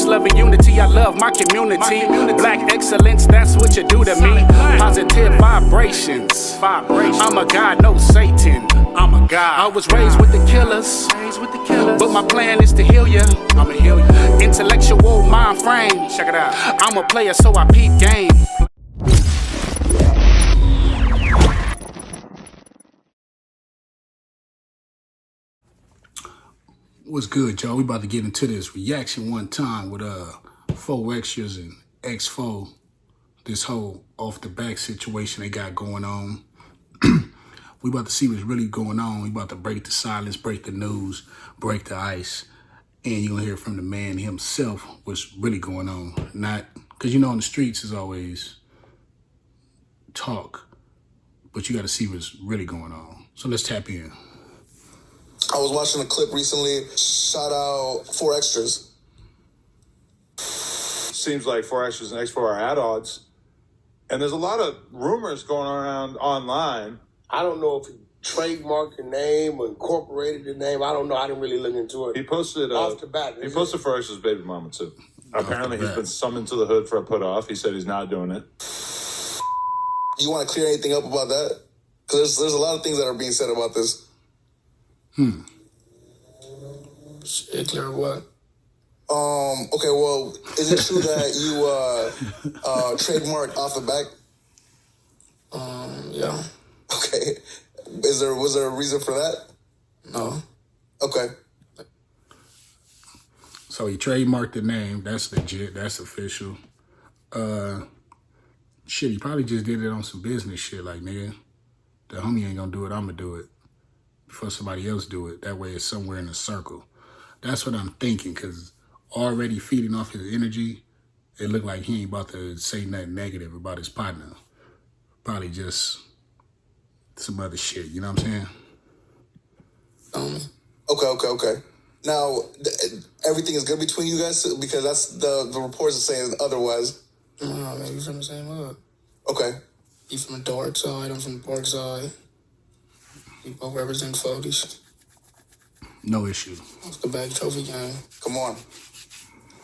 love and unity, I love my community. Black excellence, that's what you do to me. Positive vibrations. I'm a god, no Satan. I'm a god. I was raised with the killers, but my plan is to heal ya. I'ma heal you. Intellectual mind frame. Check it out. I'm a player, so I peep game. What's good, y'all? We about to get into this reaction one time with 4 extras and X4. This whole off the back situation they got going on. We about to see what's really going on. We about to break the silence, break the news, break the ice. And you're gonna hear from the man himself what's really going on. Not, cause you know in the streets is always talk, but you gotta see what's really going on. So let's tap in. I was watching a clip recently. Shout out 4 extras. Seems like 4 extras and X4 are at odds. And there's a lot of rumors going around online. I don't know if he trademarked the name or incorporated the name. I don't know. I didn't really look into it. He posted off the bat. He posted 4 extras baby mama too. Apparently he's been summoned to the hood for a put off. He said he's not doing it. You want to clear anything up about that? Because there's a lot of things that are being said about this. Shit, clear what? Okay, well, is it true that you trademarked off the back? Yeah. Okay. Was there a reason for that? No. Okay. So he trademarked the name. That's legit. That's official. Shit, he probably just did it on some business shit. Like, nigga, the homie ain't gonna do it. I'm gonna do it before somebody else do it. That way it's somewhere in the circle. That's what I'm thinking, because already feeding off his energy, it looked like he ain't about to say nothing negative about his partner. Probably just some other shit, you know what I'm saying? Okay. Now, everything is good between you guys? Because that's the reports are saying otherwise. No, man, you from the same hood. Okay. You from the dark side, I'm from the dark side. We both represent 40s. No issue. Off the back trophy game. Come on.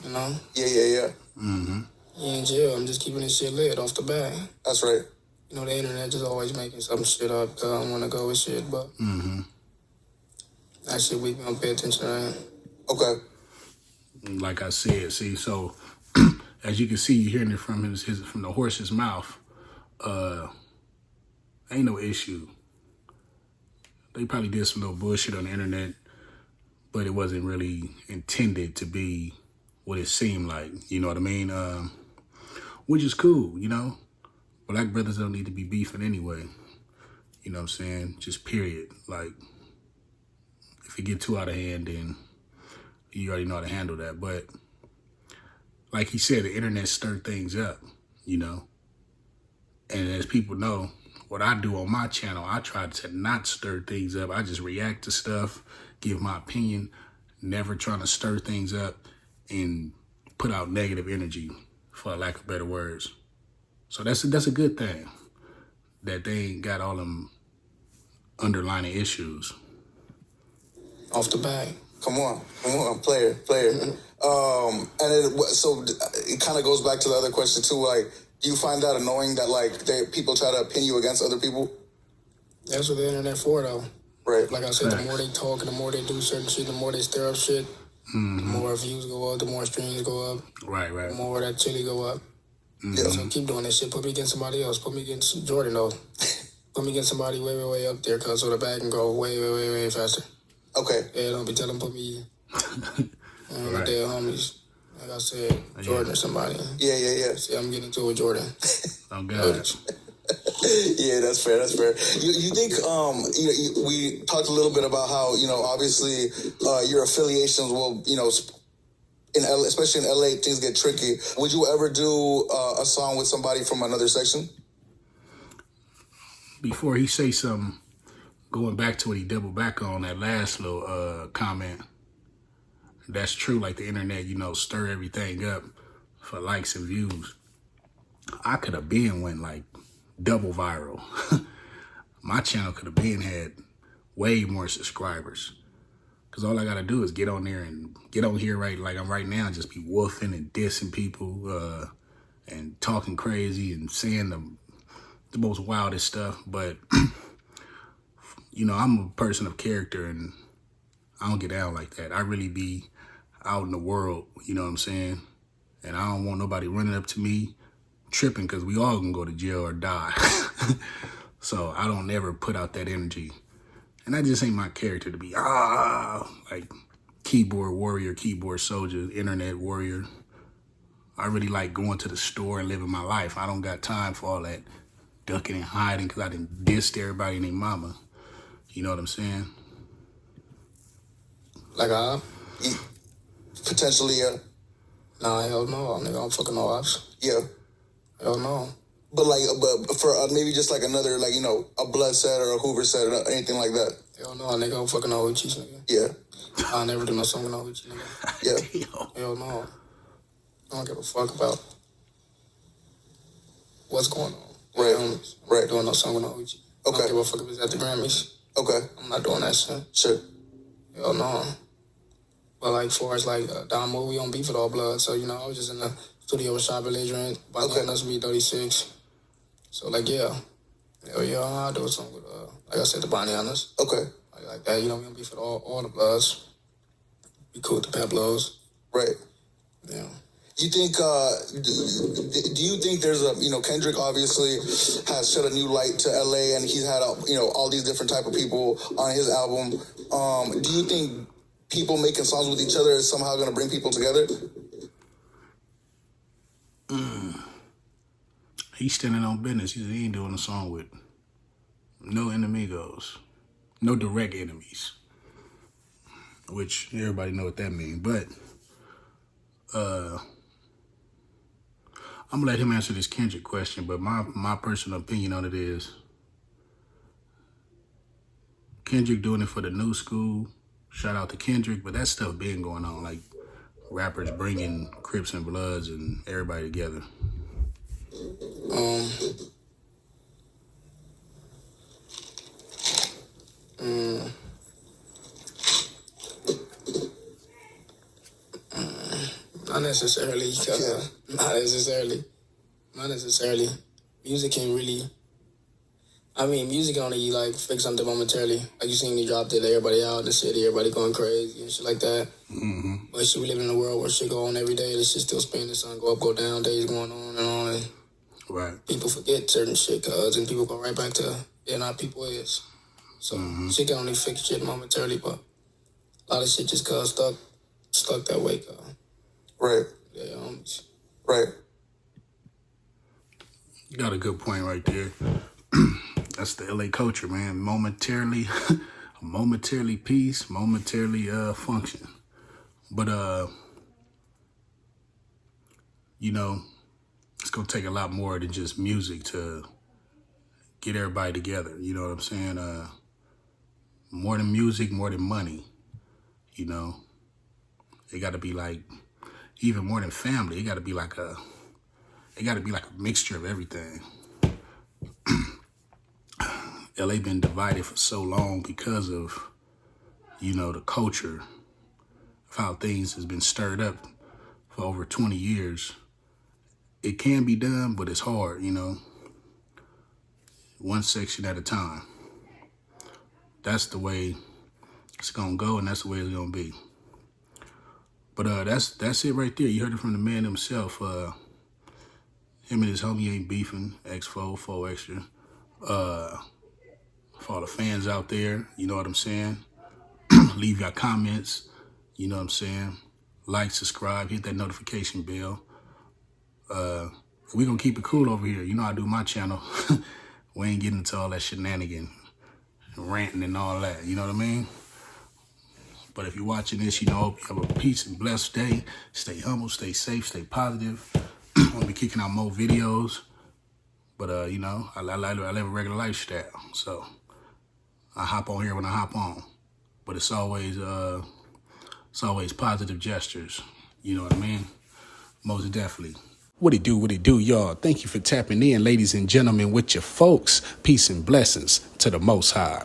You know? Yeah. Mm-hmm. You in jail. I'm just keeping this shit lit off the bat. That's right. You know, the internet just always making some shit up because I don't want to go with shit, but that shit we gonna pay attention to that. Okay. Like I said, see, so as you can see, you're hearing it from his from the horse's mouth. Ain't no issue. They probably did some little bullshit on the internet, but it wasn't really intended to be what it seemed like. You know what I mean? Which is cool, you know? Black brothers don't need to be beefing anyway. You know what I'm saying? Just period. Like, if it get too out of hand, then you already know how to handle that. But like he said, the internet stirred things up, you know? And as people know, what I do on my channel, I try to not stir things up. I just react to stuff, give my opinion, never trying to stir things up and put out negative energy, for lack of better words. So that's a good thing, that they ain't got all them underlying issues. Off the back. Come on, player. And so it kind of goes back to the other question too. Like, do you find that annoying that like people try to pin you against other people? That's what the internet for, though. Right. Like I said, the more they talk and the more they do certain shit, the more they stir up shit, the more views go up, the more streams go up. Right. The more that chili go up. Yeah. So keep doing that shit. Put me against somebody else. Put me against Jordan, though. Put me against somebody way up there, cause so the bag can go way faster. Okay. Yeah, don't be telling put me Right. their homies. Like I said, Jordan or somebody. Yeah. See, I'm getting into it with Jordan. Oh, God. Yeah, that's fair. You think we talked a little bit about how, you know, obviously your affiliations will, you know, especially in LA, things get tricky. Would you ever do a song with somebody from another section? Before he say something, going back to what he doubled back on, that last little comment, that's true. Like the internet, you know, stir everything up for likes and views. I could have went like double viral. My channel could have had way more subscribers. Because all I got to do is get on there and get on here like I'm right now, just be woofing and dissing people and talking crazy and saying the most wildest stuff. But, you know, I'm a person of character and I don't get down like that. I really be out in the world, you know what I'm saying? And I don't want nobody running up to me tripping because we all gonna go to jail or die. So I don't never put out that energy. And that just ain't my character to be, like keyboard warrior, keyboard soldier, internet warrior. I really like going to the store and living my life. I don't got time for all that ducking and hiding because I done dissed everybody and their mama. You know what I'm saying? Like, Potentially, yeah. Nah, hell no, nigga, I'm fucking no ops. Yeah. Hell no. But for maybe just like another, like, you know, a blood set or a Hoover set or anything like that. Hell no, nigga, I'm fucking no OGs, nigga. Yeah. I'll never do no song with no OG, nigga. Yeah. Hell no. I don't give a fuck about what's going on. Right. Right. Doing no song with no OG. I Okay. don't give a fuck if it's at the Grammys. Okay. I'm not doing that shit. Sure. Hell no. But like, far as like Don Moore, we don't beef with all blood. So, you know, I was just in the studio with Shy Belligerent, Bananas, B36. So, like, yeah. Hell yeah, I'll do a song with, like I said, the Bananas. Okay. Like that, you know, we don't beef with all the bloods. Be cool with the Pablos. Right. Yeah. You think, do you think there's a, you know, Kendrick obviously has shed a new light to LA and he's had, you know, all these different type of people on his album. Do you think people making songs with each other is somehow going to bring people together? He's standing on business. He ain't doing a song with no enemigos, no direct enemies, which everybody know what that means. But I'm gonna let him answer this Kendrick question. But my personal opinion on it is Kendrick doing it for the new school. Shout out to Kendrick, but that stuff been going on, like rappers bringing Crips and Bloods and everybody together. Not necessarily, not necessarily. Music can really, music can only like fix something momentarily. Like you seen me dropped it, everybody out in the city, everybody going crazy and shit like that. Mm-hmm. But shit, we live in a world where shit go on every day. This shit still spinning, the sun go up, go down, days going on and on. And right. People forget certain shit, and people go right back to they're not people is. So shit can only fix shit momentarily, but a lot of shit just stuck that way, Right. Yeah, Right. You got a good point right there. That's the LA culture, man. Momentarily peace, momentarily function. But you know, it's gonna take a lot more than just music to get everybody together. You know what I'm saying? More than music, more than money. You know, it got to be like even more than family. It got to be like a mixture of everything. LA been divided for so long because of, you know, the culture of how things has been stirred up for over 20 years. It can be done, but it's hard, you know. One section at a time. That's the way it's gonna go, and that's the way it's gonna be. But that's it right there. You heard it from the man himself. Him and his homie ain't beefing. X4, 4 extra. For all the fans out there, you know what I'm saying? Leave your comments, you know what I'm saying? Like, subscribe, hit that notification bell. We gonna keep it cool over here. You know I do my channel. We ain't getting into all that shenanigan, ranting and all that, you know what I mean? But if you're watching this, you know, hope you have a peace and blessed day. Stay humble, stay safe, stay positive. I'm gonna be kicking out more videos. But, you know, I live a regular lifestyle. So I hop on here when I hop on. But it's always positive gestures. You know what I mean? Most definitely. What it do, y'all? Thank you for tapping in, ladies and gentlemen, with your folks. Peace and blessings to the Most High.